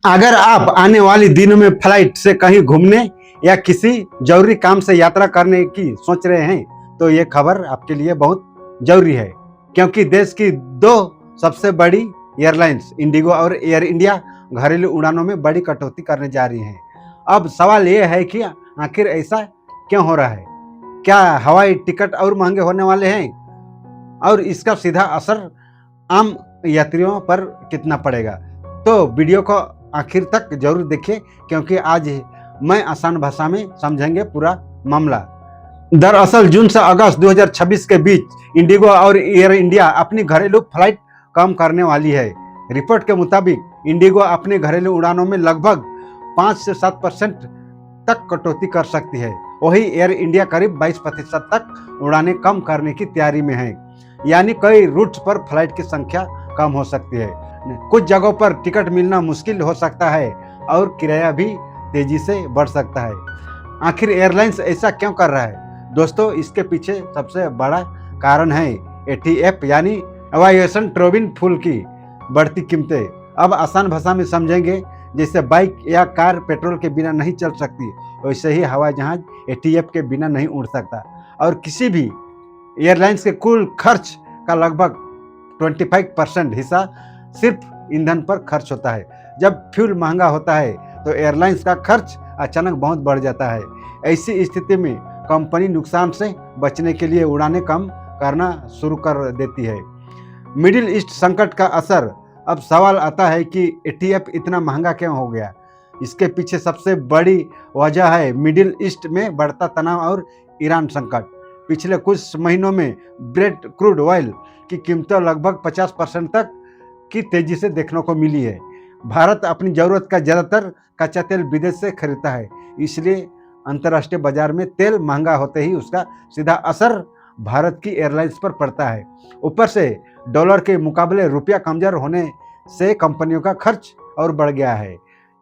अगर आप आने वाली दिनों में फ्लाइट से कहीं घूमने या किसी जरूरी काम से यात्रा करने की सोच रहे हैं तो ये खबर आपके लिए बहुत जरूरी है, क्योंकि देश की दो सबसे बड़ी एयरलाइंस इंडिगो और एयर इंडिया घरेलू उड़ानों में बड़ी कटौती करने जा रही हैं। अब सवाल ये है कि आखिर ऐसा क्यों हो रहा है? क्या हवाई टिकट और महंगे होने वाले हैं और इसका सीधा असर आम यात्रियों पर कितना पड़ेगा? तो वीडियो को आखिर तक जरूर देखिए, क्योंकि आज मैं आसान भाषा में समझेंगे पूरा मामला। दरअसल जून से अगस्त 2026 के बीच इंडिगो और एयर इंडिया अपनी घरेलू फ्लाइट कम करने वाली है। रिपोर्ट के मुताबिक इंडिगो अपने घरेलू उड़ानों में लगभग 5 से 7% तक कटौती कर सकती है। वही एयर इंडिया करीब 22% तक उड़ानें कम करने की तैयारी में है, यानी कई रूट्स पर फ्लाइट की संख्या कम हो सकती है। कुछ जगहों पर टिकट मिलना मुश्किल हो सकता है और किराया भी तेजी से बढ़ सकता है। आखिर एयरलाइंस ऐसा क्यों कर रहा है? दोस्तों, इसके पीछे सबसे बड़ा कारण है एटीएफ यानी एविएशन ट्रैवल फ्यूल की बढ़ती कीमतें। अब आसान भाषा में समझेंगे, जैसे बाइक या कार पेट्रोल के बिना नहीं चल सकती, वैसे ही हवाई जहाज एटीएफ के बिना नहीं उड़ सकता। और किसी भी एयरलाइंस के कुल खर्च का लगभग 25% हिस्सा सिर्फ ईंधन पर खर्च होता है। जब फ्यूल महंगा होता है तो एयरलाइंस का खर्च अचानक बहुत बढ़ जाता है। ऐसी स्थिति में कंपनी नुकसान से बचने के लिए उड़ानें कम करना शुरू कर देती है। मिडिल ईस्ट संकट का असर। अब सवाल आता है कि एटीएफ इतना महंगा क्यों हो गया? इसके पीछे सबसे बड़ी वजह है मिडिल ईस्ट में बढ़ता तनाव और ईरान संकट। पिछले कुछ महीनों में ब्रेट क्रूड ऑयल की कीमतें लगभग 50% तक की तेजी से देखने को मिली है। भारत अपनी जरूरत का ज्यादातर कच्चा तेल विदेश से खरीदता है, इसलिए अंतर्राष्ट्रीय बाजार में तेल महंगा होते ही उसका सीधा असर भारत की एयरलाइंस पर पड़ता है। ऊपर से डॉलर के मुकाबले रुपया कमजोर होने से कंपनियों का खर्च और बढ़ गया है।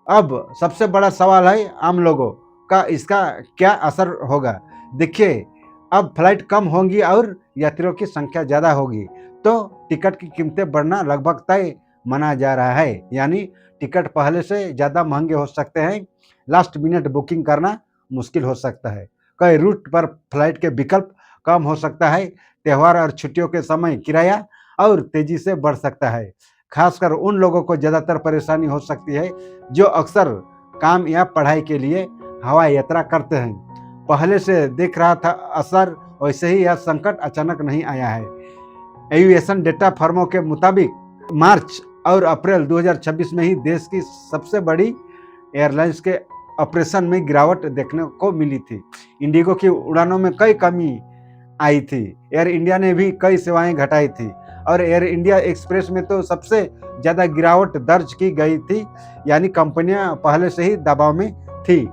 अब सबसे बड़ा सवाल है आम लोगों का, इसका क्या असर होगा? देखिए, अब फ्लाइट कम होंगी और यात्रियों की संख्या ज़्यादा होगी तो टिकट की कीमतें बढ़ना लगभग तय माना जा रहा है, यानी टिकट पहले से ज़्यादा महंगे हो सकते हैं। लास्ट मिनट बुकिंग करना मुश्किल हो सकता है। कई रूट पर फ्लाइट के विकल्प कम हो सकता है। त्यौहार और छुट्टियों के समय किराया और तेजी से बढ़ सकता है। खासकर उन लोगों को ज़्यादातर परेशानी हो सकती है जो अक्सर काम या पढ़ाई के लिए हवाई यात्रा करते हैं। पहले से देख रहा था असर, वैसे ही यह संकट अचानक नहीं आया है। एविएशन डेटा फर्मों के मुताबिक मार्च और अप्रैल 2026 में ही देश की सबसे बड़ी एयरलाइंस के ऑपरेशन में गिरावट देखने को मिली थी। इंडिगो की उड़ानों में कई कमी आई थी। एयर इंडिया ने भी कई सेवाएं घटाई थी और एयर इंडिया एक्सप्रेस में तो सबसे ज़्यादा गिरावट दर्ज की गई थी, यानी कंपनियां पहले से ही दबाव में थी।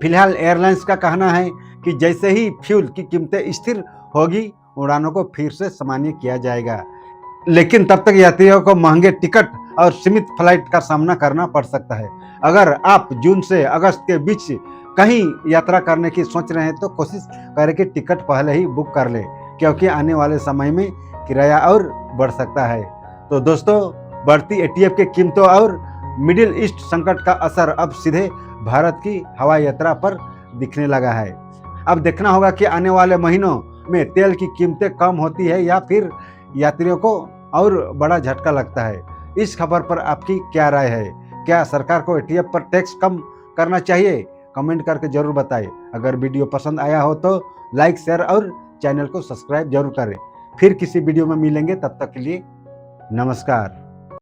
फिलहाल एयरलाइंस का कहना है कि जैसे ही फ्यूल की कीमतें स्थिर होगी, उड़ानों को फिर से सामान्य किया जाएगा, लेकिन तब तक यात्रियों को महंगे टिकट और सीमित फ्लाइट का सामना करना पड़ सकता है। अगर आप जून से अगस्त के बीच कहीं यात्रा करने की सोच रहे हैं तो कोशिश करें कि टिकट पहले ही बुक कर लें, क्योंकि आने वाले समय में किराया और बढ़ सकता है। तो दोस्तों, बढ़ती एटीएफ की कीमतों और मिडिल ईस्ट संकट का असर अब सीधे भारत की हवाई यात्रा पर दिखने लगा है। अब देखना होगा कि आने वाले महीनों में तेल की कीमतें कम होती है या फिर यात्रियों को और बड़ा झटका लगता है। इस खबर पर आपकी क्या राय है? क्या सरकार को एटीएफ पर टैक्स कम करना चाहिए? कमेंट करके जरूर बताएं। अगर वीडियो पसंद आया हो तो लाइक, शेयर और चैनल को सब्सक्राइब जरूर करें। फिर किसी वीडियो में मिलेंगे, तब तक के लिए नमस्कार।